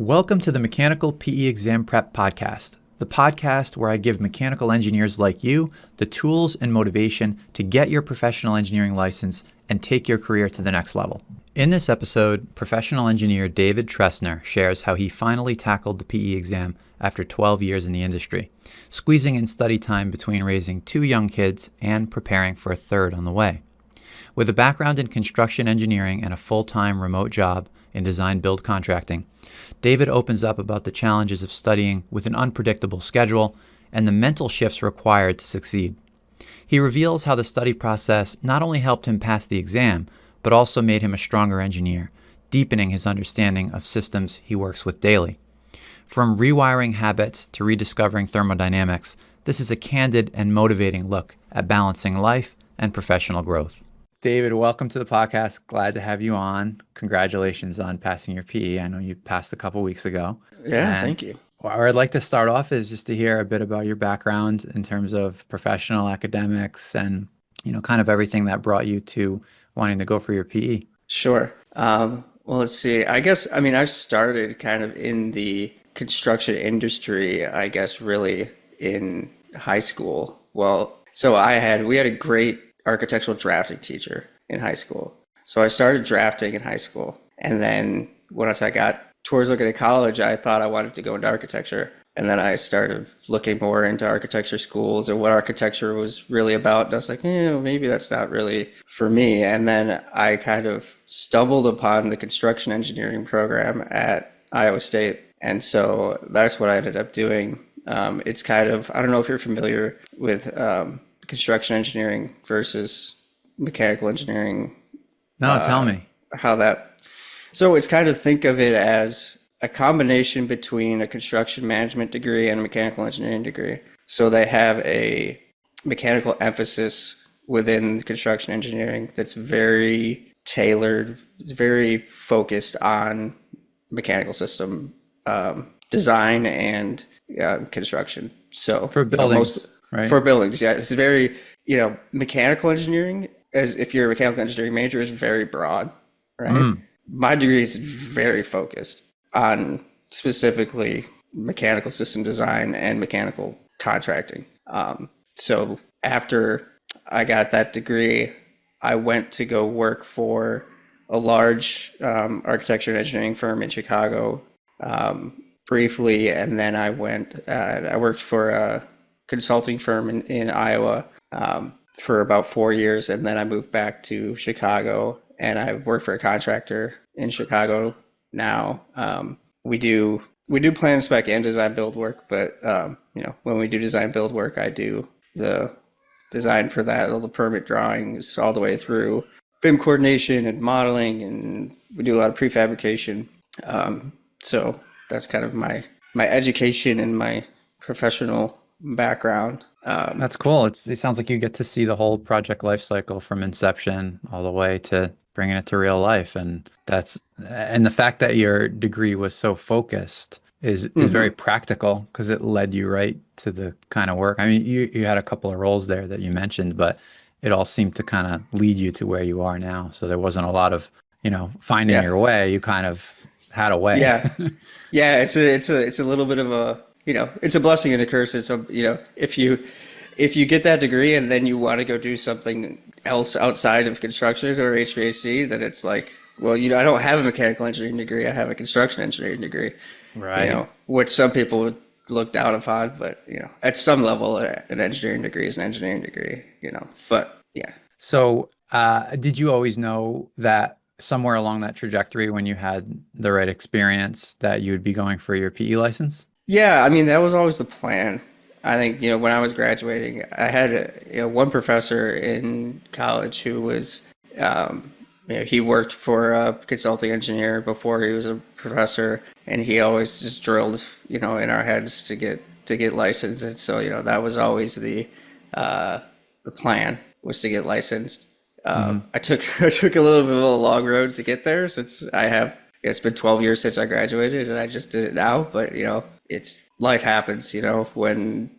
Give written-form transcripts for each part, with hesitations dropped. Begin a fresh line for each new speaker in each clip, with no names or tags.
Welcome to the Mechanical PE Exam Prep Podcast, the podcast where I give mechanical engineers like you the tools and motivation to get your professional engineering license and take your career to the next level. In this episode, professional engineer David Tresner shares how he finally tackled the PE exam after 12 years in the industry, squeezing in study time between raising 2 young kids and preparing for a third on the way. With a background in construction engineering and a full-time remote job in design-build contracting, David opens up about the challenges of studying with an unpredictable schedule and the mental shifts required to succeed. He reveals how the study process not only helped him pass the exam, but also made him a stronger engineer, deepening his understanding of systems he works with daily. From rewiring habits to rediscovering thermodynamics, this is a candid and motivating look at balancing life and professional growth. David, welcome to the podcast. Glad to have you on. Congratulations on passing your PE. I know you passed a couple weeks ago.
Yeah, thank you.
Where I'd like to start off is just to hear a bit about your background in terms of professional academics and, kind of everything that brought you to wanting to go for your PE.
Sure. Well, let's see. I started kind of in the construction industry, really in high school. Well, so we had a great architectural drafting teacher in high school. So I started drafting in high school. And then once I got towards looking at college, I thought I wanted to go into architecture. And then I started looking more into architecture schools and what architecture was really about. And I was like, maybe that's not really for me. And then I kind of stumbled upon the construction engineering program at Iowa State. And so that's what I ended up doing. It's kind of, I don't know if you're familiar with construction engineering versus mechanical engineering.
No, tell me.
So it's kind of, think of it as a combination between a construction management degree and a mechanical engineering degree. So they have a mechanical emphasis within construction engineering that's very tailored, very focused on mechanical system design and construction. So
for buildings, right?
For buildings, yeah. It's very, mechanical engineering, as if you're a mechanical engineering major, is very broad, right? My degree is very focused on specifically mechanical system design and mechanical contracting. So after I got that degree, I went to go work for a large architecture and engineering firm in Chicago briefly, and then I worked for a consulting firm in Iowa for about 4 years, and then I moved back to Chicago, and I work for a contractor in Chicago now. We do plan, spec, and design build work, but when we do design build work, I do the design for that, all the permit drawings, all the way through BIM coordination and modeling, and we do a lot of prefabrication. So that's kind of my education and my professional background.
That's cool. It sounds like you get to see the whole project life cycle from inception all the way to bringing it to real life. And the fact that your degree was so focused is very practical, because it led you right to the kind of work. I mean, you had a couple of roles there that you mentioned, but it all seemed to kind of lead you to where you are now. So there wasn't a lot of, finding your way. You kind of had a way.
Yeah. Yeah. It's a little bit of a, it's a blessing and a curse. It's if you get that degree and then you want to go do something else outside of construction or HVAC, then it's like, well, I don't have a mechanical engineering degree. I have a construction engineering degree,
right?
Which some people would look down upon, but at some level, an engineering degree is an engineering degree, But yeah.
So, did you always know that somewhere along that trajectory, when you had the right experience, that you would be going for your PE license?
Yeah, I mean, that was always the plan. I think, when I was graduating, I had one professor in college who was, he worked for a consulting engineer before he was a professor, and he always just drilled, in our heads to get licensed. And so, that was always the plan, was to get licensed. I took a little bit of a long road to get there, since it's been 12 years since I graduated, and I just did it now. But life happens, when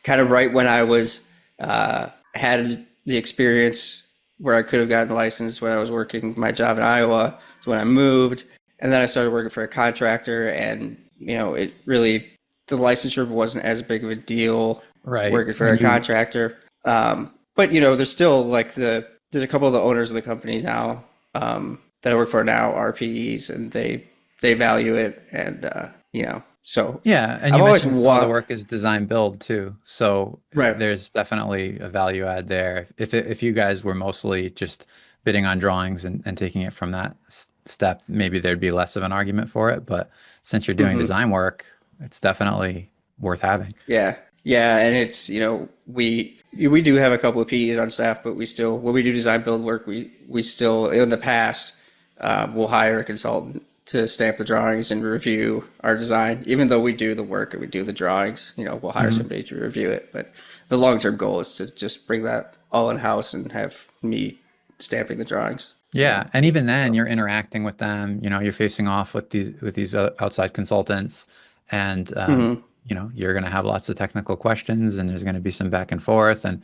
kind of right when I was had the experience where I could have gotten licensed when I was working my job in Iowa. So when I moved, And then I started working for a contractor, and it really, the licensure wasn't as big of a deal
Right.
working for a
And you,
contractor. But there's still like there's a couple of the owners of the company now that I work for now are PEs, and they value it, and so
yeah, and
I've
you
always
mentioned some of the
want
work is design build too. So
right.
there's definitely a value add there. If you guys were mostly just bidding on drawings and taking it from that step, maybe there'd be less of an argument for it. But since you're doing
Hmm.
design work, it's definitely worth having.
Yeah, yeah, and it's we do have a couple of PEs on staff, but we still when we do design build work, we still in the past we'll hire a consultant to stamp the drawings and review our design. Even though we do the work and we do the drawings, we'll hire
Hmm.
somebody to review it. But the long term goal is to just bring that all in house and have me stamping the drawings.
Yeah, and even then,
So.
you're interacting with them. You're facing off with these outside consultants, and
Hmm.
you're going to have lots of technical questions, and there's going to be some back and forth. And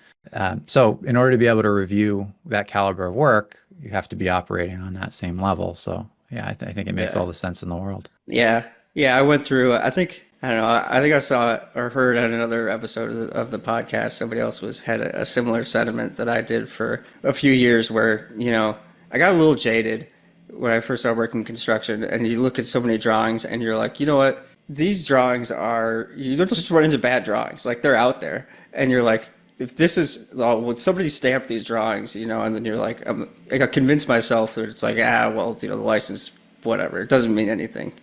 so, in order to be able to review that caliber of work, you have to be operating on that same level. So, yeah, I think it makes
Yeah.
all the sense in the world.
Yeah, yeah. I went through. I don't know. I think I saw or heard on another episode of the podcast. Somebody else had a similar sentiment that I did for a few years, where I got a little jaded when I first started working in construction, and you look at so many drawings, and you're like, you know what? These drawings are you don't just run into bad drawings. Like they're out there, and you're like, if this is, oh, would somebody stamp these drawings, and then you're like, I got convinced myself that it's like, well, the license, whatever, it doesn't mean anything.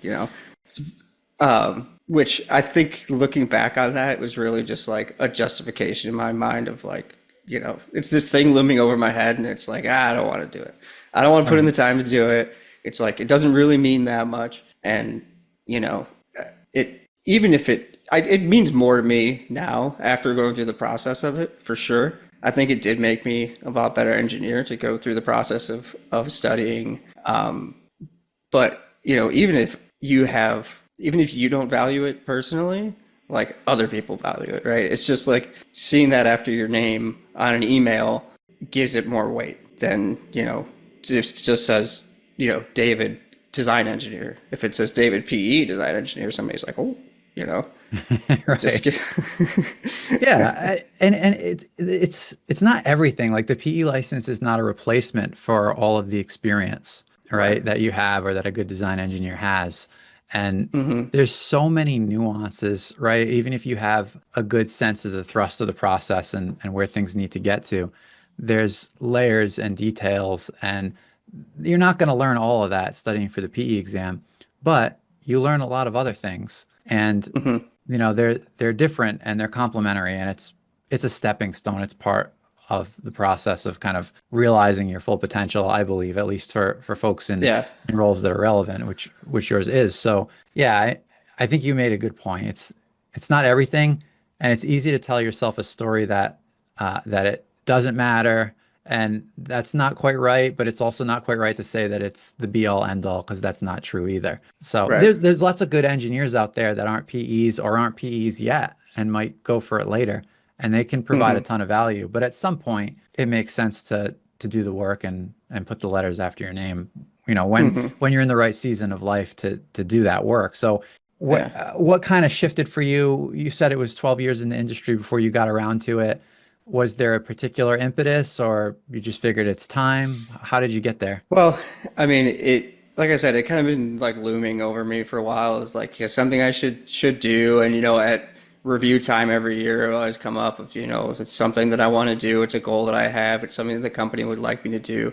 Which I think looking back on that was really just like a justification in my mind of like, it's this thing looming over my head, and it's like, I don't want to do it. I don't want to put in
Right.
the time to do it. It's like, it doesn't really mean that much. And, even if it means more to me now after going through the process of it, for sure. I think it did make me a lot better engineer to go through the process of studying. But even if you don't value it personally, like other people value it, right? It's just like seeing that after your name on an email gives it more weight than just says David design engineer. If it says David PE design engineer, somebody's like, oh, you know, just
Right.
get
Yeah, and it's not everything. Like the PE license is not a replacement for all of the experience,
right.
right, that you have or that a good design engineer has. And
Hmm.
there's so many nuances, right? Even if you have a good sense of the thrust of the process and where things need to get to, there's layers and details, and you're not going to learn all of that studying for the PE exam, but you learn a lot of other things. And
Hmm.
they're different and they're complementary, and it's a stepping stone. It's part of the process of kind of realizing your full potential, I believe, at least for folks
Yeah.
in roles that are relevant, which yours is. So yeah, I think you made a good point. It's not everything, and it's easy to tell yourself a story that it doesn't matter, and that's not quite right, but it's also not quite right to say that it's the be all end all, because that's not true either. So
Right.
there's lots of good engineers out there that aren't PEs or aren't PEs yet and might go for it later, and they can provide a
Hmm.
ton of value. But at some point, it makes sense to do the work and put the letters after your name.
Hmm.
When you're in the right season of life to do that work. So
Yeah.
what kind of shifted for you? You said it was 12 years in the industry before you got around to it. Was there a particular impetus, or you just figured it's time? How did you get there?
Well, I mean, like I said, it kind of been like looming over me for a while. It's like, yeah, something I should do, and at review time every year, it'll always come up of it's something that I want to do. It's a goal that I have. It's something that the company would like me to do.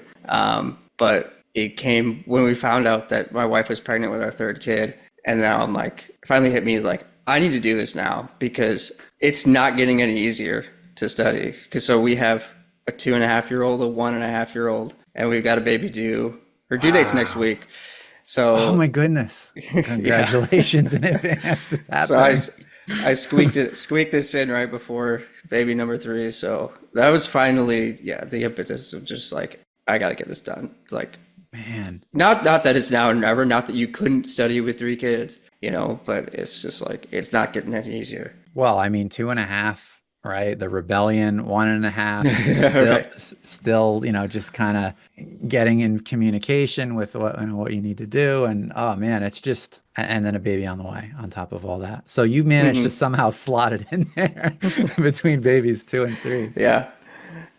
But it came when we found out that my wife was pregnant with our third kid, and now I'm like, it finally hit me like I need to do this now because it's not getting any easier to study. Because so we have a 2.5-year-old, a 1.5-year-old, and we've got a baby due. Her due date's next
Wow.
week.
Oh
So
my goodness.
yeah.
Congratulations in advance. It's
So
happening.
I squeaked this in right before baby number three. So that was finally, yeah, the impetus of just like, I gotta get this done. Like
Man.
not that it's now or never, not that you couldn't study with three kids, but it's just like it's not getting any easier.
Well, I mean, 2.5. right? The rebellion, 1.5, still,
Right.
still, just kind of getting in communication with what you need to do. And oh man, it's just, and then a baby on the way on top of all that. So you managed to
Hmm.
somehow slot it in there between babies 2 and 3.
Yeah.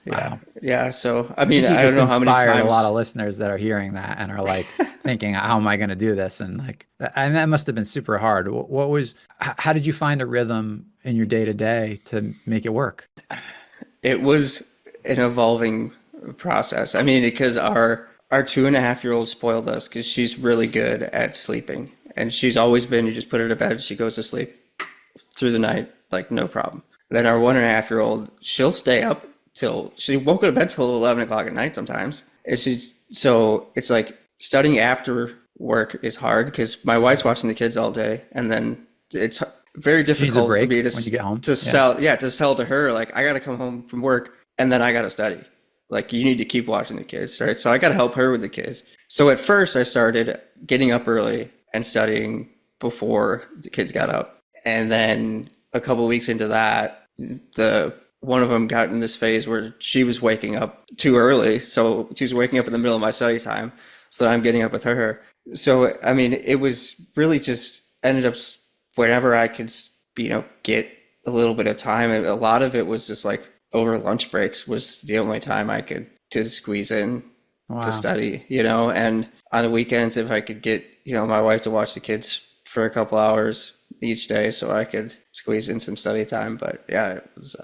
Yeah.
Wow.
Yeah. So, I
I
mean,
think you
I don't
just
know how many
inspired a lot
times
of listeners that are hearing that and are like thinking, how am I going to do this? And like, and that must have been super hard. How did you find a rhythm in your day to day to make it work?
it was an evolving process. I mean, because our 2.5-year-old spoiled us because she's really good at sleeping. And she's always been, you just put her to bed, she goes to sleep through the night, like no problem. Then our 1.5-year-old, she'll stay up till she won't go to bed till 11 o'clock at night sometimes. It's like studying after work is hard because my wife's watching the kids all day, and then it's very
She needs a
difficult for
break
me
when you get home.
to
Yeah.
sell, yeah, to sell to her like I got to come home from work and then I got to study. Like you need to keep watching the kids, right? So I got to help her with the kids. So at first I started getting up early and studying before the kids got up. And then a couple of weeks into that, the one of them got in this phase where she was waking up too early. So she was waking up in the middle of my study time so that I'm getting up with her. So, I mean, it was really just ended up whenever I could, get a little bit of time. A lot of it was just like over lunch breaks was the only time I could to squeeze in to
Wow.
study, and on the weekends if I could get, my wife to watch the kids for a couple hours each day so I could squeeze in some study time. But yeah, it was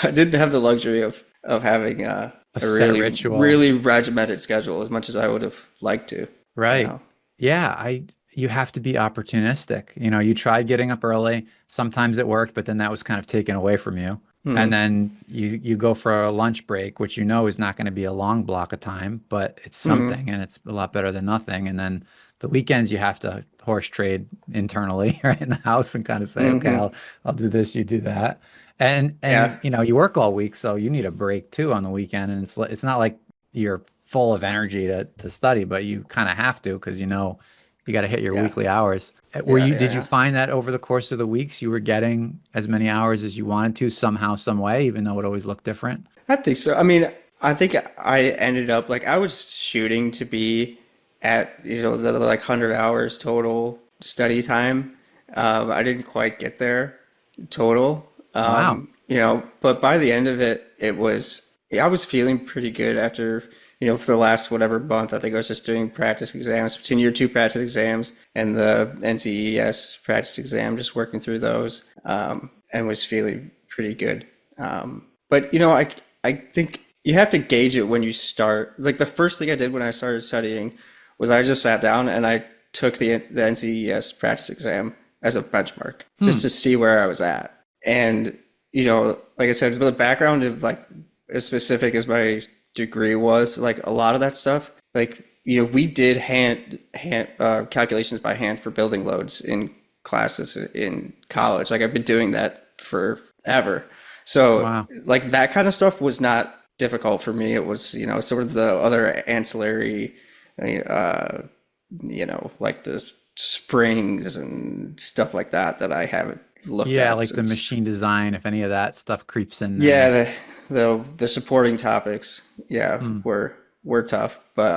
I didn't have the luxury of having
A
a
set
really,
ritual.
really regimented schedule as much as I would have liked to, you
Right.
know.
Yeah, you have to be opportunistic. You tried getting up early. Sometimes it worked, but then that was kind of taken away from you. And
Hmm.
then you go for a lunch break, which you know is not going to be a long block of time, but it's
Hmm.
something and it's a lot better than nothing. And then the weekends you have to horse trade internally, right, in the house and kind of say, okay,
Hmm.
I'll do this, you do that. And
Yeah.
you work all week, so you need a break too on the weekend. And it's not like you're full of energy to study, but you kind of have to because you got to hit your
Yeah.
weekly hours.
Yeah.
Did you
Yeah.
find that over the course of the weeks you were getting as many hours as you wanted to somehow, some way, even though it always looked different?
I think so. I mean, I think I ended up like I was shooting to be at the like 100 hours total study time. I didn't quite get there total.
Wow.
But by the end of it, it was yeah, I was feeling pretty good after for the last whatever month. I think I was just doing practice exams between year two practice exams and the NCES practice exam, just working through those, and was feeling pretty good. But I think you have to gauge it when you start. Like the first thing I did when I started studying was I just sat down and I took the NCES practice exam as a benchmark just
Hmm.
to see where I was at. And like I said, the background of like as specific as my degree was, like a lot of that stuff, like we did hand calculations by hand for building loads in classes in college. Like I've been doing that forever. So
Wow.
like that kind of stuff was not difficult for me. It was, sort of the other ancillary, uh, like the springs and stuff like that I haven't looked
Yeah,
at
like the
since.
machine design, if any of that stuff creeps in
Yeah,
there.
the supporting topics, yeah,
Hmm.
were tough, but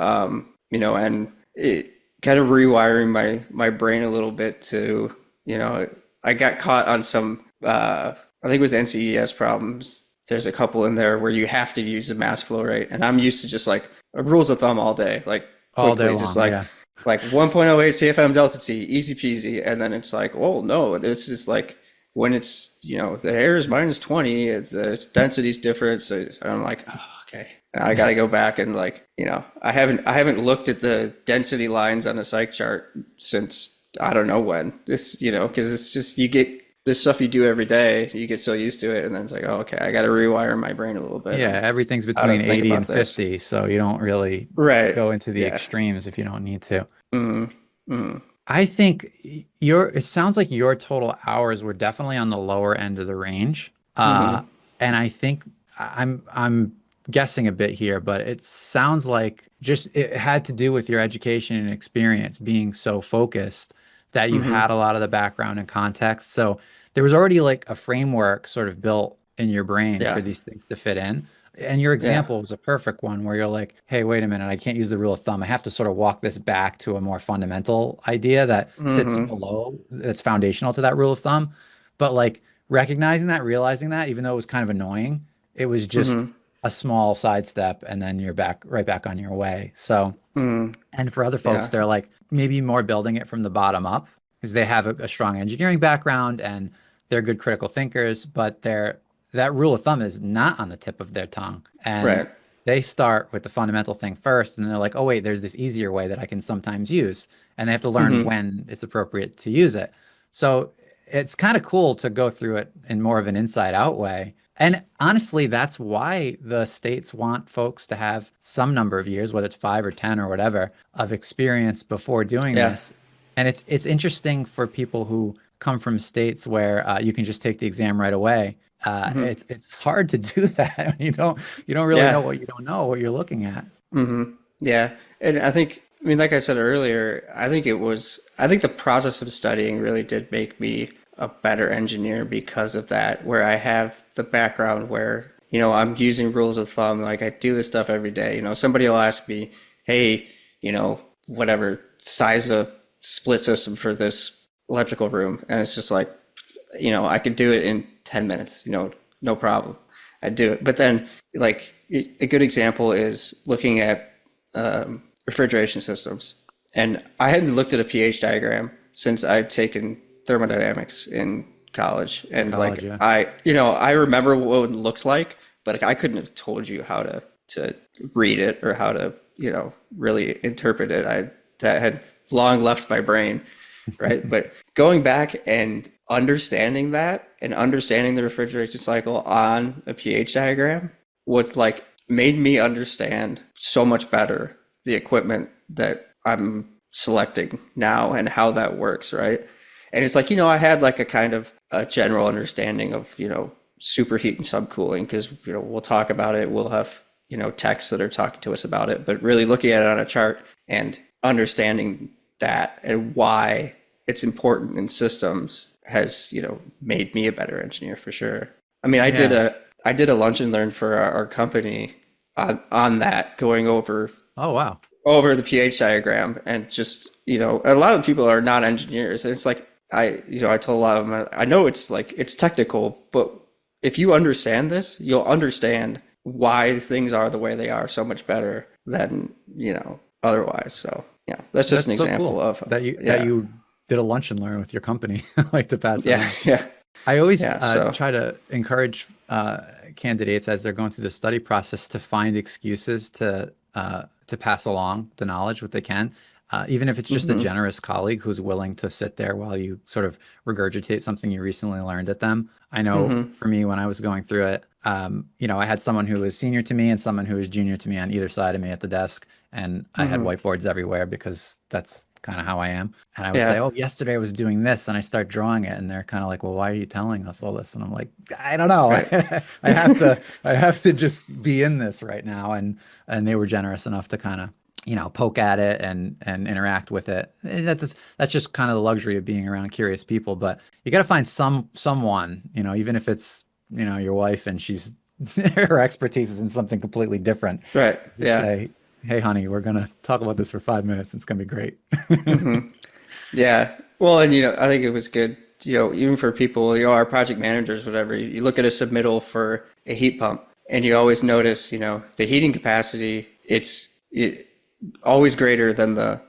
and it kind of rewiring my brain a little bit to, I got caught on some I think it was the NCES problems. There's a couple in there where you have to use the mass flow rate, and I'm used to just like rules of thumb all day, like
All day
quickly, just
long.
like
Yeah.
1.08 CFM delta T, easy peasy, and then it's like, oh no, this is like when it's the air is minus 20, the density's different, so I'm like, oh, okay, and I got to go back and like I haven't looked at the density lines on a psych chart since I don't know when this, because it's just you get this stuff you do every day, you get so used to it, and then it's like, oh, okay, I got to rewire my brain a little bit
Yeah,
on
everything's
how to
between
think
80
about
and
this.
50, so you don't really
Right.
go into the
Yeah.
extremes if you don't need to.
Mm. Mm.
I think it sounds like your total hours were definitely on the lower end of the range.
Mm.
And I think I'm guessing a bit here, but it sounds like just it had to do with your education and experience being so focused that you
Mm.
had a lot of the background and context. So there was already like a framework sort of built in your brain for
Yeah.
these things to fit in. And your
Yeah.
example was a perfect one where you're like, hey, wait a minute, I can't use the rule of thumb. I have to sort of walk this back to a more fundamental idea that sits
Hmm.
below, that's foundational to that rule of thumb. But like recognizing that, realizing that, even though it was kind of annoying, it was just
Hmm.
a small sidestep and then you're back right back on your way. So,
Hmm.
and for other folks,
Yeah.
they're like maybe more building it from the bottom up because they have a strong engineering background and they're good critical thinkers, but that rule of thumb is not on the tip of their tongue. And
Right.
they start with the fundamental thing first, and they're like, oh, wait, there's this easier way that I can sometimes use. And they have to learn
Hmm.
when it's appropriate to use it. So it's kind of cool to go through it in more of an inside out way. And honestly, that's why the states want folks to have some number of years, whether it's 5 or 10 or whatever, of experience before doing
Yeah.
this. And it's interesting for people who come from states where you can just take the exam right away.
Hmm.
It's hard to do that. You don't really know
Yeah.
what you don't know what you're looking at.
Hmm. Yeah. And I mean, like I said earlier, I think the process of studying really did make me a better engineer because of that, where I have the background where, I'm using rules of thumb. Like I do this stuff every day. Somebody will ask me, hey, whatever size of split system for this electrical room. And it's just like, I could do it in 10 minutes, no problem. I'd do it. But then, like, a good example is looking at refrigeration systems. And I hadn't looked at a pH diagram since I'd taken thermodynamics in college.
In
And
college,
like,
yeah.
I remember what it looks like, but like, I couldn't have told you how to read it or how to, really interpret it. That had long left my brain, right? But going back and understanding that and understanding the refrigeration cycle on a pH diagram was like made me understand so much better the equipment that I'm selecting now and how that works, right? And it's like, I had like a kind of a general understanding of, superheat and subcooling because, we'll talk about it. We'll have, techs that are talking to us about it, but really looking at it on a chart and understanding that and why it's important in systems has, made me a better engineer for sure. I mean,
Yeah.
I did a lunch and learn for our company on that, going
Oh, wow.
over the pH diagram and just, a lot of people are not engineers. And it's like, I told a lot of them, I know it's like, it's technical, but if you understand this, you'll understand why things are the way they are so much better than, otherwise. So, yeah, that's just an
That's so
example
cool
of,
that
yeah,
you did a lunch and learn with your company, like to pass it
yeah,
on.
yeah,
I always
yeah. So,
try to encourage candidates as they're going through the study process to find excuses to pass along the knowledge what they can, even if it's just a
hmm.
generous colleague who's willing to sit there while you sort of regurgitate something you recently learned at them. I know
Hmm.
for me when I was going through it, I had someone who was senior to me and someone who was junior to me on either side of me at the desk, and I had
Hmm.
whiteboards everywhere because that's kind of how I am. And I would say,
Yeah.
"Oh, yesterday I was doing this," and I start drawing it, and they're kind of like, "Well, why are you telling us all this?" And I'm like, "I don't know.
Right.
I have to just be in this right now." And they were generous enough to kind of, poke at it and interact with it. And that's just kind of the luxury of being around curious people. But you got to find someone, even if it's, your wife and she's her expertise is in something completely different.
Right.
Just
Yeah.
say, "Hey, honey, we're gonna talk about this for 5 minutes. It's gonna be great."
Hmm. Yeah. Well, and I think it was good, even for people, our project managers, whatever, you look at a submittal for a heat pump and you always notice, the heating capacity, always greater than the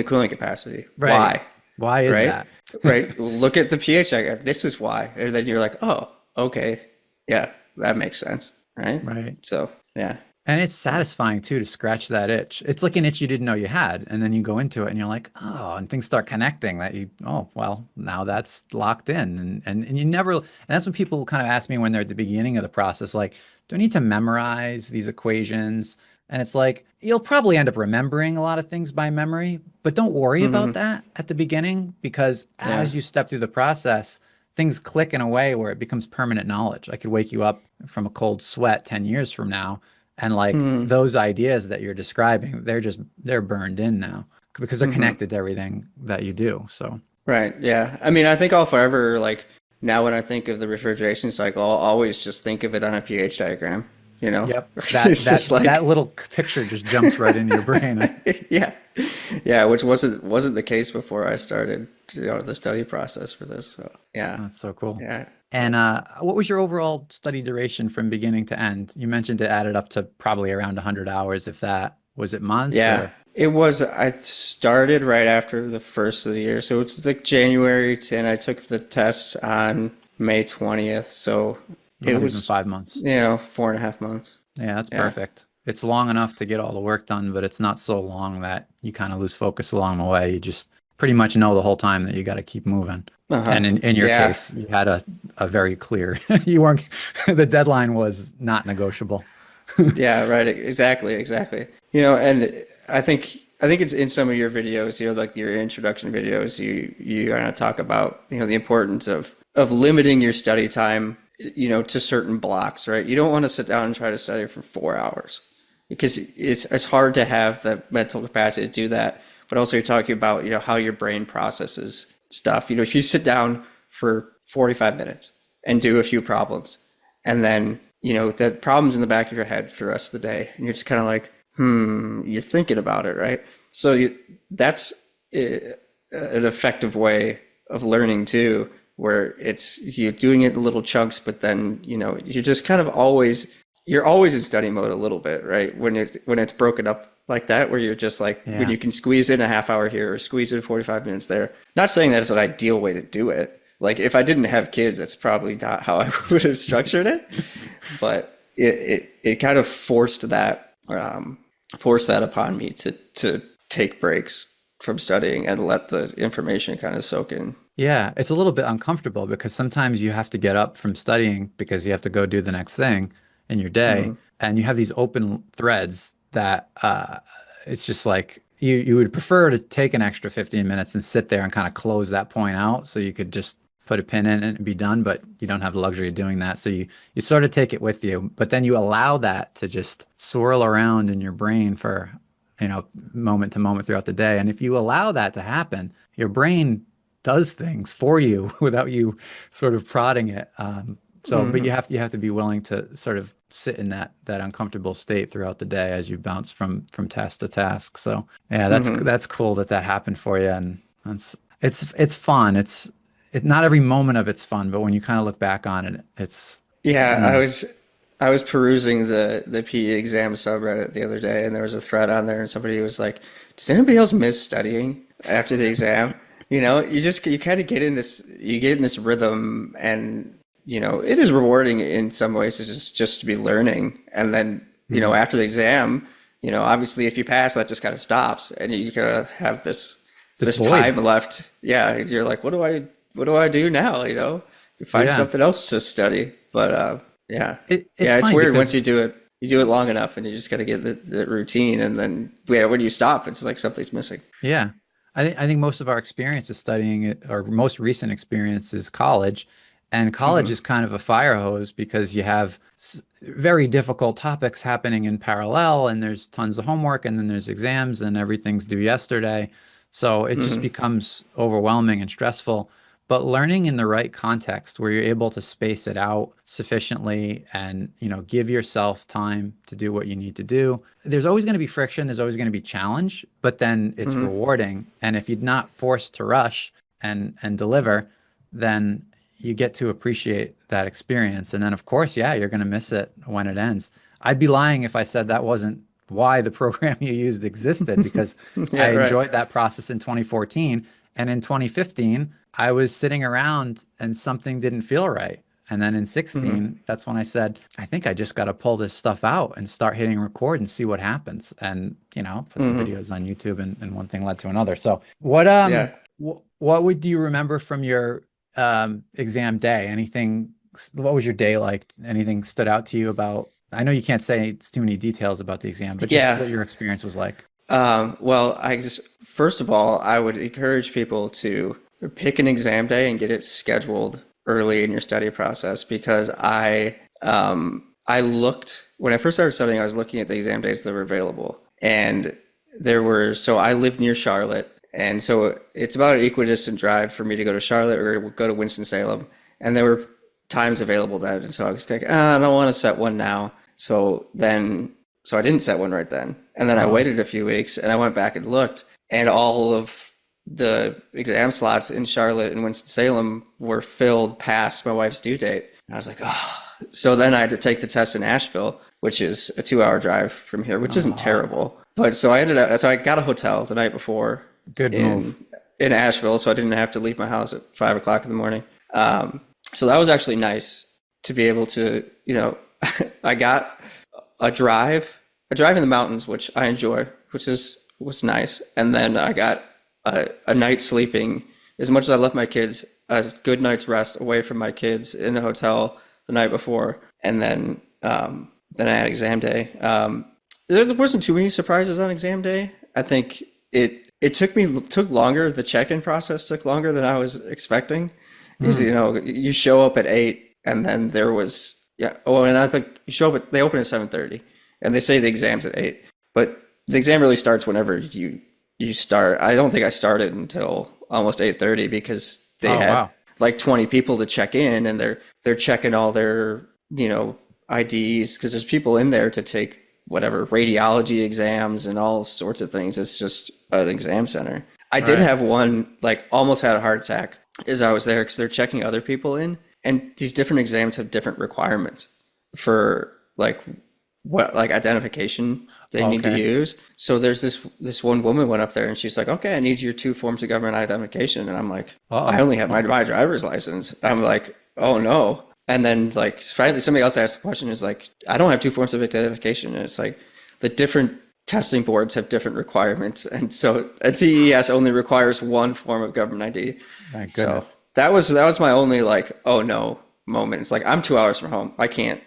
cooling capacity.
Right.
Why?
Why is
Right?
that?
Right. Look at the pH diagram. This is why. And then you're like, oh, okay. Yeah, that makes sense. Right?
Right.
So, yeah.
And it's satisfying too to scratch that itch. It's like an itch you didn't know you had. And then you go into it and you're like, oh, and things start connecting oh, well, now that's locked in. And you never, and that's when people kind of ask me when they're at the beginning of the process, like, do I need to memorize these equations? And it's like, you'll probably end up remembering a lot of things by memory, but don't worry about
Hmm.
that at the beginning because
Yeah.
as you step through the process, things click in a way where it becomes permanent knowledge. I could wake you up from a cold sweat 10 years from now and like
Hmm.
those ideas that you're describing, they're burned in now because they're
Hmm.
connected to everything that you do. So
Right. Yeah. I mean, I think I'll forever like now when I think of the refrigeration cycle, I'll always just think of it on a pH diagram, you know?
Yep. That
It's
that
just
that
like,
little picture just jumps right into your brain.
yeah. Yeah, which wasn't the case before I started, the study process for this. So, yeah.
That's so cool.
Yeah.
And what was your overall study duration from beginning to end? You mentioned it added up to probably around 100 hours, if that. Was it months
Yeah.
or?
It was, I started right after the first of the year. So it's like January 10. I took the test on May 20th. So it
Not even
was,
5 months.
4.5 months.
Yeah, that's
Yeah.
perfect. It's long enough to get all the work done, but it's not so long that you kind of lose focus along the way. You just pretty much know the whole time that you got to keep moving.
Uh-huh.
And in your
Yeah.
case, you had a very clear, you weren't, the deadline was not negotiable.
Yeah, right. Exactly, exactly. And I think it's in some of your videos, like your introduction videos, you kind of talk about, the importance of limiting your study time, to certain blocks, right? You don't want to sit down and try to study for 4 hours because it's hard to have the mental capacity to do that. But also you're talking about, how your brain processes stuff. If you sit down for 45 minutes and do a few problems, and then the problem's in the back of your head for the rest of the day, and you're just kind of like, you're thinking about it, right? So that's an effective way of learning too, where it's you're doing it in little chunks, but then you're just kind of you're always in study mode a little bit, right? When it's broken up like that, where you're just like, when
Yeah.
you can squeeze in a half hour here or squeeze in 45 minutes there. Not saying that it's an ideal way to do it. Like if I didn't have kids, that's probably not how I would have structured it. But it kind of forced that upon me to take breaks from studying and let the information kind of soak in.
Yeah, it's a little bit uncomfortable because sometimes you have to get up from studying because you have to go do the next thing in your day,
Hmm.
and you have these open threads that it's just like you would prefer to take an extra 15 minutes and sit there and kind of close that point out so you could just put a pin in it and be done, but you don't have the luxury of doing that. So you sort of take it with you, but then you allow that to just swirl around in your brain for, moment to moment throughout the day. And if you allow that to happen, your brain does things for you without you sort of prodding it. But
Hmm.
you have to be willing to sort of sit in that uncomfortable state throughout the day as you bounce from task to task. So yeah,
Hmm.
that's cool that that happened for you, and it's fun. Not every moment of it's fun, but when you kind of look back on it, it's
Yeah,
mm,
I was perusing the PE exam subreddit the other day, and there was a thread on there, and somebody was like, "Does anybody else miss studying after the exam?" You kind of get in this rhythm, and it is rewarding in some ways to just to be learning, and then
mhm.
after the exam, obviously if you pass, that just kind of stops, and you kind of have
This
this
void.
time left. Yeah, you're like, what do I do now? You find
Yeah,
something else to study. But yeah,
it's
yeah, it's
funny
weird once
because
you do it long enough, and you just got to get the routine, and then yeah, when you stop, it's like something's missing.
yeah, I think most of our experience is studying it, our most recent experience is college, and college
Hmm.
is kind of a fire hose because you have very difficult topics happening in parallel, and there's tons of homework, and then there's exams, and everything's due yesterday, so it just
Hmm.
becomes overwhelming and stressful. But learning in the right context where you're able to space it out sufficiently and, give yourself time to do what you need to do. There's always going to be friction, there's always going to be challenge, but then it's
Hmm.
rewarding. And if you're not forced to rush and deliver, then you get to appreciate that experience. And then of course, yeah, you're going to miss it when it ends. I'd be lying if I said that wasn't why the program you used existed because I
Yeah, right.
enjoyed that process in 2014. And in 2015, I was sitting around and something didn't feel right. And then in
Hmm.
16, that's when I said, I think I just got to pull this stuff out and start hitting record and see what happens. And, put some
Hmm.
videos on YouTube and one thing led to another. So
Yeah.
what would you remember from your exam day? What was your day like? Anything stood out to you about, I know you can't say it's too many details about the exam, but just
Yeah.
what your experience was like.
Well, first of all, I would encourage people to pick an exam day and get it scheduled early in your study process because I looked when I first started studying, I was looking at the exam dates that were available, and so I live near Charlotte, and so it's about an equidistant drive for me to go to Charlotte or go to Winston-Salem, and there were times available then. And so I was like, I don't want to set one now. So I didn't set one right then. And then I
Oh,
waited a few weeks and I went back and looked, and all of the exam slots in Charlotte and Winston-Salem were filled past my wife's due date. And I was like, oh. So then I had to take the test in Asheville, which is a 2-hour drive from here, which isn't terrible. But so I got a hotel the night before
good
in
move.
in Asheville, so I didn't have to leave my house at 5 o'clock in the morning. So that was actually nice to be able to, I got a drive in the mountains, which I enjoy, was nice. And then I got a night sleeping, as much as I left my kids, a good night's rest away from my kids in a hotel the night before. And then I had exam day. There wasn't too many surprises on exam day. I think it took longer. The check-in process took longer than I was expecting. Because, you show up at 8, and then there was, yeah. Oh, and I think you show up they open at 7:30, and they say the exam's at 8, but the exam really starts whenever you start. I don't think I started until almost 8:30 because they
Oh,
had
wow.
like 20 people to check in, and they're checking all their, IDs, because there's people in there to take whatever radiology exams and all sorts of things. It's just an exam center. I did
Right.
have one, like, almost had a heart attack as I was there, because they're checking other people in, and these different exams have different requirements for like what, like, identification they need to
Okay.
use. So there's this one woman went up there and she's like, okay, I need your 2 forms of government identification, and I'm like, I
Uh-oh.
only have my driver's license. I'm like, oh no. And then, like, finally somebody else asked the question, is like, I don't have 2 forms of identification. And it's like the different testing boards have different requirements. And so a TES only requires 1 form of government ID.
Thank
So
goodness.
that was my only, like, oh no moment. It's like, I'm 2 hours from home. I can't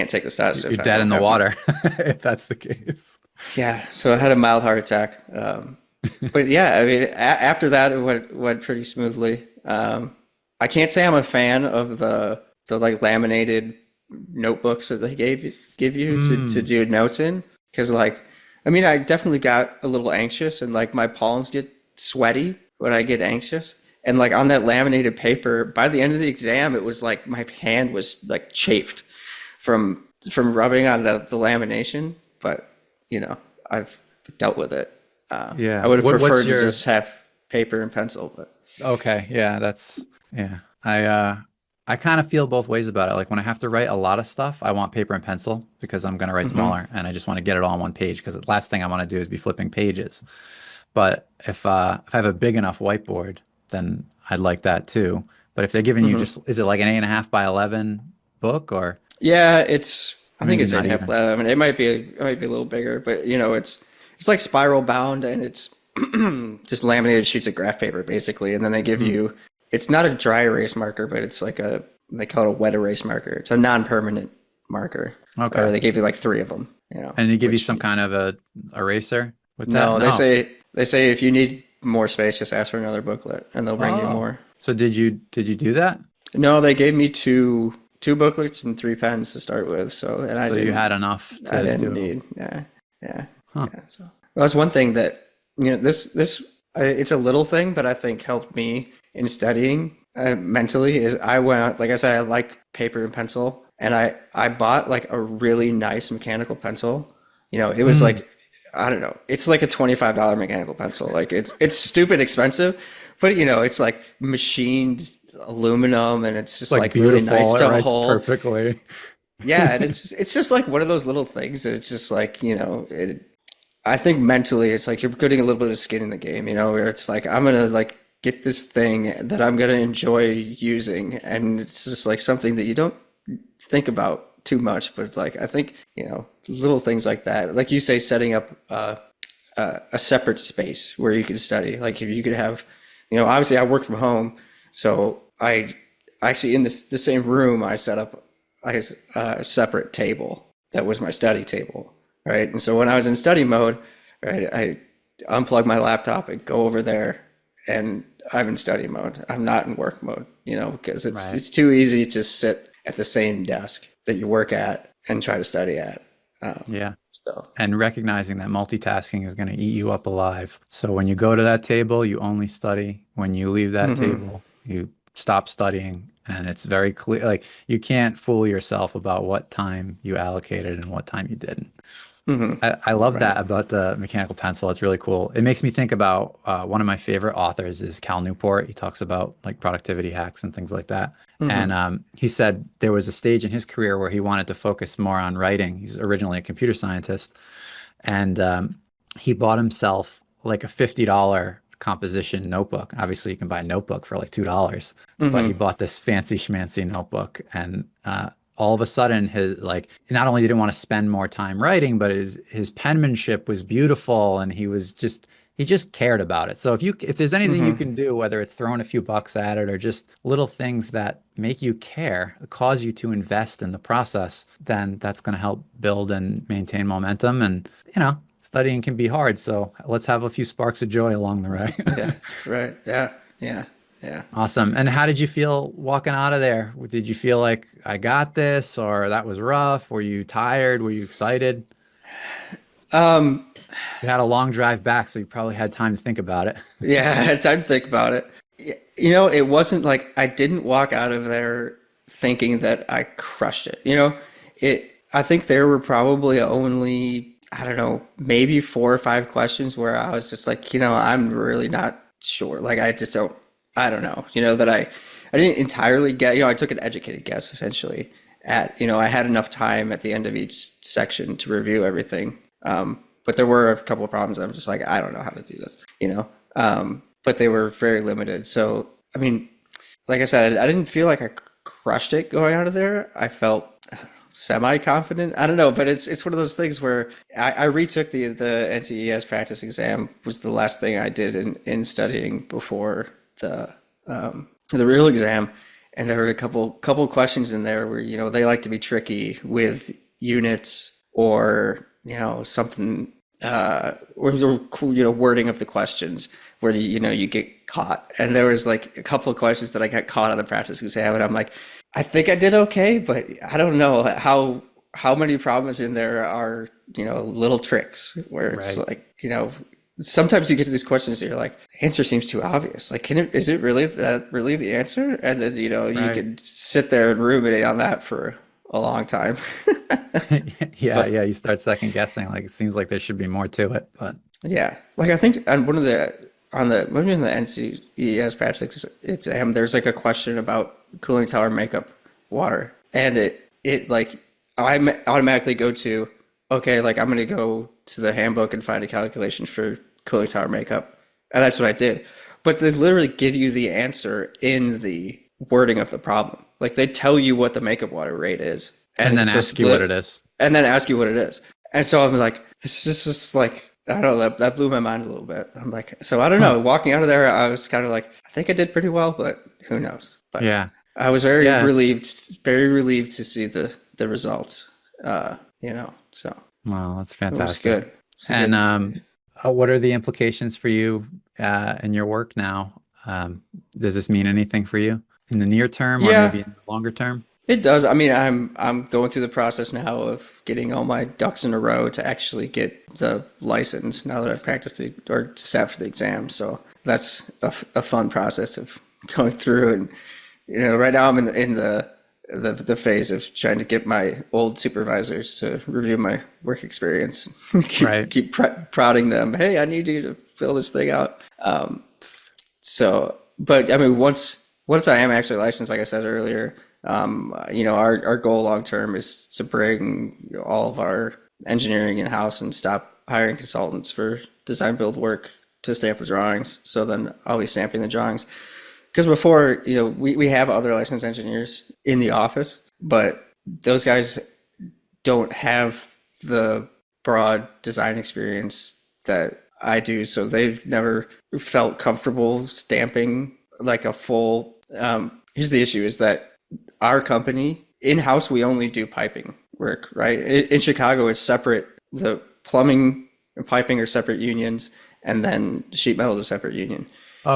take this test
You're
if I
dead in
don't
the
have my,
water if that's the case.
yeah. So I had a mild heart attack. But yeah, I mean, after that, it went pretty smoothly. I can't say I'm a fan of the like laminated notebooks that they give you to do notes in, because, like, I mean, I definitely got a little anxious, and like my palms get sweaty when I get anxious. And like on that laminated paper, by the end of the exam, it was like my hand was like chafed from rubbing on the lamination. But I've dealt with it. I
Yeah.
would have
What's
preferred to
your
just have paper and pencil, but
Okay, yeah, yeah. I kind of feel both ways about it. Like when I have to write a lot of stuff, I want paper and pencil because I'm going to write
hmm
smaller and I just want to get it all on one page because the last thing I want to do is be flipping pages. But if I have a big enough whiteboard, then I'd like that too. But if they're giving you
hmm
just, is it like an 8.5 by 11 book or
yeah, I think
maybe
it's eight
not
and a half.
even?
I mean, it might be a little bigger, but it's like spiral bound, and it's just laminated sheets of graph paper basically, and then they give
Hmm.
you. It's not a dry erase marker, but it's like they call it a wet erase marker. It's a non-permanent marker, or
Okay.
they give you like 3 of them.
And they give you
Which
some kind of a eraser with that?
no, they
No.
say they say if you need more space, just ask for another booklet, and they'll bring you
Oh.
more.
So did you do that?
No, they gave me two booklets and 3 pens to start with. So, and I
So you
didn't
had enough
I
to
didn't
do.
need. Yeah, yeah,
Huh.
yeah. So well, that's one thing that it's a little thing, but I think helped me in studying mentally. Is I went out, like I said, I like paper and pencil, and I bought like a really nice mechanical pencil. It was
Mm.
like, I don't know. It's like a $25 mechanical pencil. Like it's stupid expensive, but it's like machined aluminum, and it's
It's
just
like
like really nice
beautiful. It
to
writes
hold.
perfectly.
Yeah, and it's just like one of those little things that it's just like, I think mentally it's like you're putting a little bit of skin in the game, where it's like I'm gonna like get this thing that I'm gonna enjoy using, and it's just like something that you don't think about too much, but it's like I think, little things like that. Like you say, setting up a separate space where you can study. Like if you could have, obviously I work from home, so I actually in the same room I set up a separate table that was my study table, right? And so when I was in study mode, right, I unplug my laptop and go over there, and I'm in study mode. I'm not in work mode, because it's
Right.
it's too easy to sit at the same desk that you work at and try to study at. Um,
Yeah.
so.
And recognizing that multitasking is going to eat you up alive. So when you go to that table, you only study. When you leave that
Mhm.
table, you stop studying, and it's very clear. Like you can't fool yourself about what time you allocated and what time you didn't.
Hmm.
I love
Right.
that about the mechanical pencil. It's really cool. It makes me think about one of my favorite authors is Cal Newport. He talks about like productivity hacks and things like that. And
Hmm.
he said there was a stage in his career where he wanted to focus more on writing. He's originally a computer scientist, and he bought himself like a $50 composition notebook. Obviously, you can buy a notebook for like $2, but he
Hmm.
bought this fancy schmancy notebook, and all of a sudden, his like not only did he want to spend more time writing, but his penmanship was beautiful, and he just cared about it. So if there's anything you
Hmm.
can do, whether it's throwing a few bucks at it or just little things that make you care, cause you to invest in the process, then that's going to help build and maintain momentum. And studying can be hard, so let's have a few sparks of joy along the way.
Yeah. Right. Yeah. Yeah. Yeah.
Awesome. And how did you feel walking out of there? Did you feel like I got this, or that was rough? Were you tired? Were you excited?
Um,
You had a long drive back, so you probably had time to think about it.
yeah, I had time to think about it. You know, it wasn't like I didn't walk out of there thinking that I crushed it. You know, I think there were probably only, I don't know, maybe 4 or 5 questions where I was just like, I'm really not sure. Like I just don't, I don't know. That I didn't entirely get. I took an educated guess essentially. I had enough time at the end of each section to review everything. But there were a couple of problems. I'm just like, I don't know how to do this. But they were very limited. So, I mean, like I said, I didn't feel like I crushed it going out of there. I felt semi-confident. I don't know, but it's one of those things where I retook the NCES practice exam was the last thing I did in studying before the real exam, and there were a couple questions in there where they like to be tricky with units or something or the wording of the questions where you get caught. And there was like a couple of questions that I got caught on the practice exam, and I'm like, I think I did okay, but I don't know how many problems in there are little tricks where it's
Right.
like sometimes you get to these questions and you're like, the answer seems too obvious. Like, is it really the answer? And then you
Right.
could sit there and ruminate on that for a long time.
Yeah,
But
yeah, you start second guessing. Like it seems like there should be more to it, but
yeah, like I think on maybe in the NCES practice exam, there's like a question about cooling tower makeup water, and it like automatically go to, okay, like I'm gonna go to the handbook and find a calculation for cooling tower makeup, and that's what I did. But they literally give you the answer in the wording of the problem. Like they tell you what the makeup water rate is, and
and then
it's just
ask you what it is.
and then ask you what it is. And so I'm like, this is just like, I don't know, that blew my mind a little bit. I'm like, so I don't
Huh.
know. Walking out of there, I was kind of like, I think I did pretty well, but who knows? But
Yeah.
I was
Yeah, it's
very relieved to see the results. So
well, that's
it was
fantastic.
good. It's a
And
good.
what are the implications for you in your work now? Does this mean anything for you in the near term or
Yeah,
maybe in the longer term?
it does. I mean, I'm going through the process now of getting all my ducks in a row to actually get the license now that I've practiced or sat for the exam. So that's a fun process of going through. And right now I'm in the phase of trying to get my old supervisors to review my work experience. keep
Right.
keep prodding them. Hey, I need you to fill this thing out. So, but I mean, once I am actually licensed, like I said earlier, our goal long term is to bring all of our engineering in house and stop hiring consultants for design build work to stamp the drawings. So then I'll be stamping the drawings. Because before, we have other licensed engineers in the office, but those guys don't have the broad design experience that I do. So they've never felt comfortable stamping like a full. Here's the issue is that our company in-house, we only do piping work, right? In Chicago, it's separate. The plumbing and piping are separate unions, and then sheet metal is a separate union.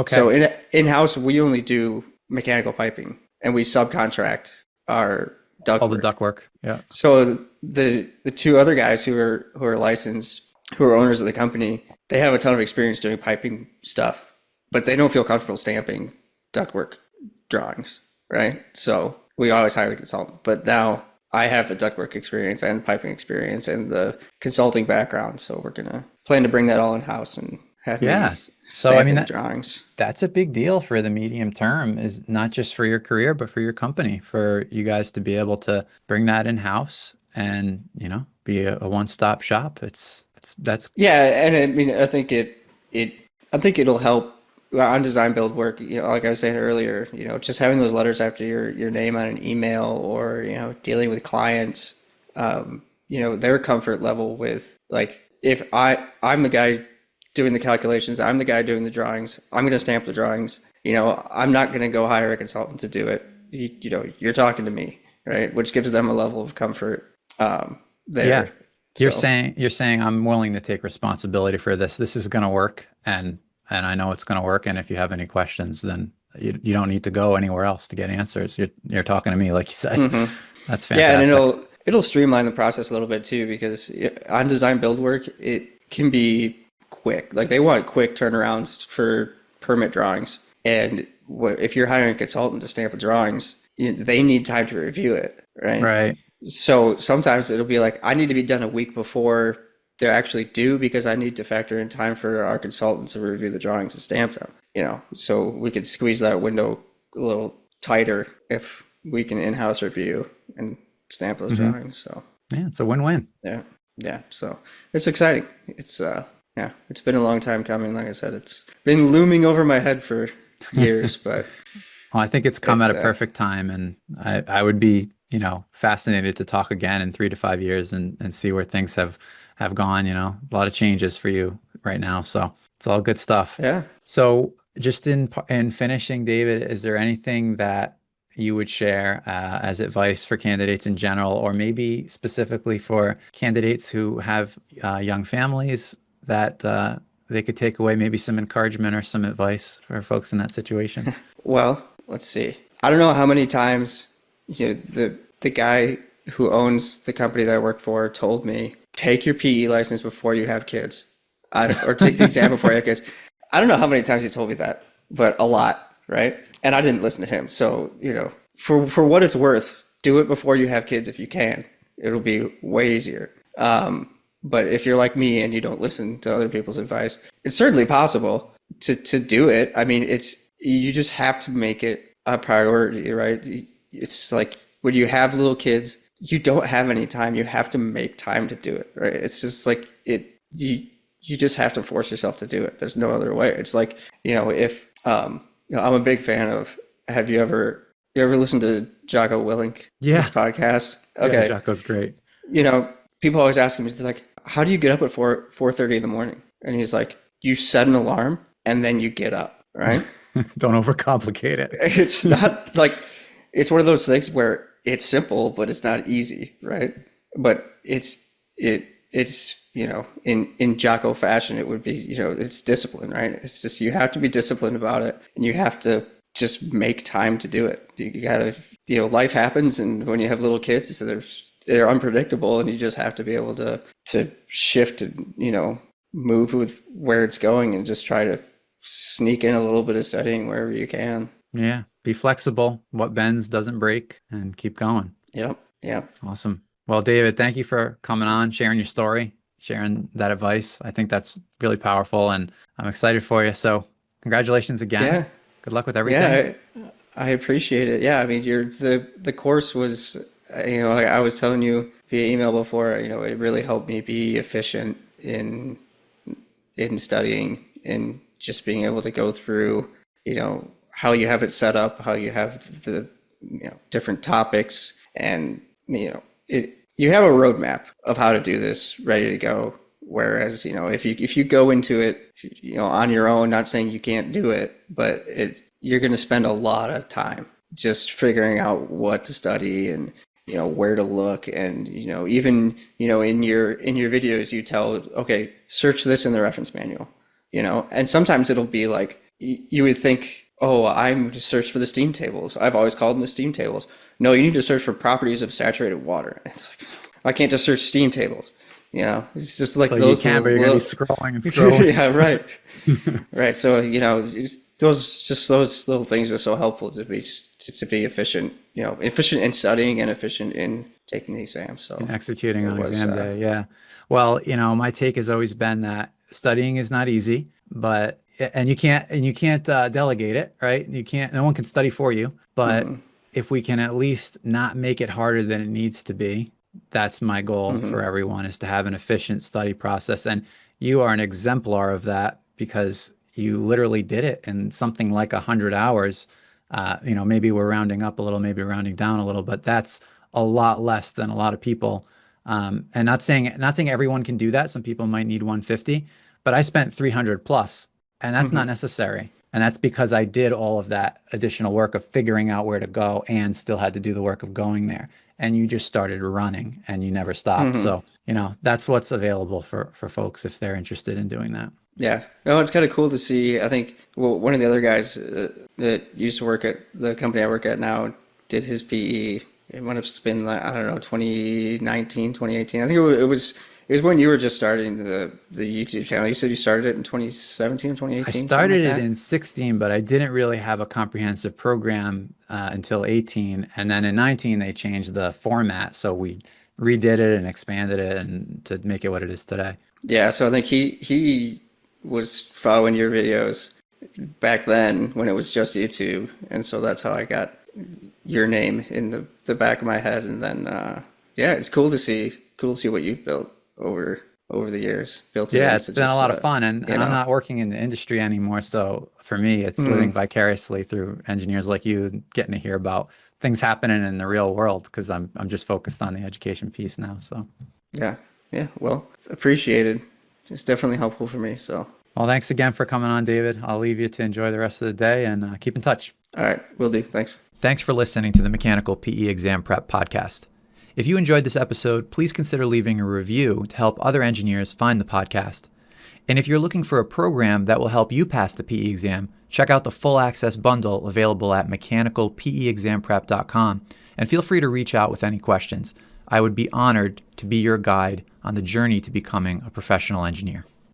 So
Okay.
in-house, we only do mechanical piping, and we subcontract our
All
duct
the
work.
duct work. Yeah.
So the two other guys who are licensed, who are owners of the company, they have a ton of experience doing piping stuff, but they don't feel comfortable stamping ductwork drawings, right? So we always hire a consultant. But now I have the ductwork experience and piping experience and the consulting background. So we're gonna plan to bring that all in house and have me
Yes. So I mean
stamping the drawings.
that's a big deal for the medium term, is not just for your career, but for your company, for you guys to be able to bring that in house and, be a one-stop shop. That's
Yeah, and I mean, it I think it'll help on design build work. Like I was saying earlier, just having those letters after your name on an email, or dealing with clients, their comfort level with, like, if I'm the guy doing the calculations, I'm the guy doing the drawings, I'm going to stamp the drawings. I'm not going to go hire a consultant to do it. You're talking to me, right? Which gives them a level of comfort
yeah.
there.
You're
So.
saying you're saying I'm willing to take responsibility for this. This is going to work, and I know it's going to work. And if you have any questions, then you don't need to go anywhere else to get answers. You're talking to me, like you said.
Mhm.
That's
Yeah, and
fantastic.
it'll streamline the process a little bit too, because on design build work, it can be quick. Like, they want quick turnarounds for permit drawings, and if you're hiring a consultant to stamp the drawings, they need time to review it, right?
Right.
So sometimes it'll be like, I need to be done a week before they're actually due, because I need to factor in time for our consultants to review the drawings and stamp them. So we could squeeze that window a little tighter if we can in-house review and stamp those
Hmm.
drawings. So
Yeah, it's a win-win.
yeah, yeah. So it's exciting. Yeah, it's been a long time coming. Like I said, it's been looming over my head for years, but
Well, I think it's come
it's
at a perfect time, and I would be, fascinated to talk again in 3 to 5 years and see where things have gone. A lot of changes for you right now, so it's all good stuff.
yeah.
So, just in finishing, David, is there anything that you would share as advice for candidates in general, or maybe specifically for candidates who have young families, that they could take away, maybe some encouragement or some advice for folks in that situation?
Well, let's see. I don't know how many times, the guy who owns the company that I work for told me, take your PE license before you have kids, or take the exam before you have kids. I don't know how many times he told me that, but a lot, right? And I didn't listen to him. So, for what it's worth, do it before you have kids if you can. It'll be way easier. But if you're like me and you don't listen to other people's advice, it's certainly possible to do it. I mean, you just have to make it a priority, right? It's like when you have little kids, you don't have any time. You have to make time to do it, right? It's just like you just have to force yourself to do it. There's no other way. It's like, if I'm a big fan of, have you ever listened to Jocko Willink,
Yeah.
his podcast?
Yeah,
Okay.
Jocko's great.
People always ask him, they're like, how do you get up at 4:30 in the morning? And he's like, you set an alarm and then you get up, right?
Don't overcomplicate it.
It's not like, it's one of those things where it's simple, but it's not easy, right? But it's in Jocko fashion, it would be, it's discipline, right? It's just, you have to be disciplined about it, and you have to just make time to do it. You gotta, life happens, and when you have little kids, they're unpredictable, and you just have to be able to shift and, move with where it's going, and just try to sneak in a little bit of studying wherever you can.
Yeah, be flexible. What bends doesn't break, and keep going.
Yep. Yep.
Awesome. Well, David, thank you for coming on, sharing your story, sharing that advice. I think that's really powerful, and I'm excited for you. So, congratulations again.
Yeah.
Good luck with everything.
Yeah. I appreciate it. Yeah. I mean, the course was, like I was telling you via email before, it really helped me be efficient in studying, and just being able to go through, how you have it set up, how you have the, different topics, and, you have a roadmap of how to do this ready to go. Whereas, if you go into it, on your own, not saying you can't do it, but you're going to spend a lot of time just figuring out what to study, and, where to look. And, even, in your videos, you tell, okay, search this in the reference manual, and sometimes it'll be like, you would think, oh, I'm to search for the steam tables. I've always called them the steam tables. No, you need to search for properties of saturated water. It's like, I can't just search steam tables. It's just like
So
those
you can, but you're going to be scrolling and scrolling.
yeah, right. Right. So, those little things are so helpful to be efficient, efficient in studying and efficient in taking the exam. So
And executing
it
on
was,
exam day. Yeah. Well, my take has always been that studying is not easy, but and you can't delegate it, right? No one can study for you, but if we can at least not make it harder than it needs to be, that's my goal for everyone, is to have an efficient study process. And you are an exemplar of that, because you literally did it in something like 100 hours. Maybe we're rounding up a little, maybe rounding down a little, but that's a lot less than a lot of people. And not saying everyone can do that. Some people might need 150, but I spent 300 plus, and that's not necessary. And that's because I did all of that additional work of figuring out where to go and still had to do the work of going there. And you just started running and you never stopped. So, that's what's available for folks if they're interested in doing that.
Yeah, no, it's kind of cool to see. I think, well, one of the other guys that used to work at the company I work at now did his PE. It might have been like, I don't know, 2019, 2018. I think it was when you were just starting the YouTube channel. You said you started it in 2017, 2018.
I started it in 16, but I didn't really have a comprehensive program until 18. And then in 19, they changed the format. So we redid it and expanded it and to make it what it is today.
Yeah, so I think he was following your videos back then when it was just YouTube. And so that's how I got your name in the back of my head. And then, yeah, it's cool to see what you've built over the years.
It's been a lot of fun, and I'm not working in the industry anymore, so for me it's living vicariously through engineers like you, getting to hear about things happening in the real world, because I'm just focused on the education piece now. So
yeah, well, appreciated. It's definitely helpful for me. So
well, thanks again for coming on, David. I'll leave you to enjoy the rest of the day, and keep in touch.
All right, will do. Thanks
for listening to the Mechanical PE Exam Prep Podcast. If you enjoyed this episode, please consider leaving a review to help other engineers find the podcast. And if you're looking for a program that will help you pass the PE exam, check out the full access bundle available at mechanicalpeexamprep.com, and feel free to reach out with any questions. I would be honored to be your guide on the journey to becoming a professional engineer.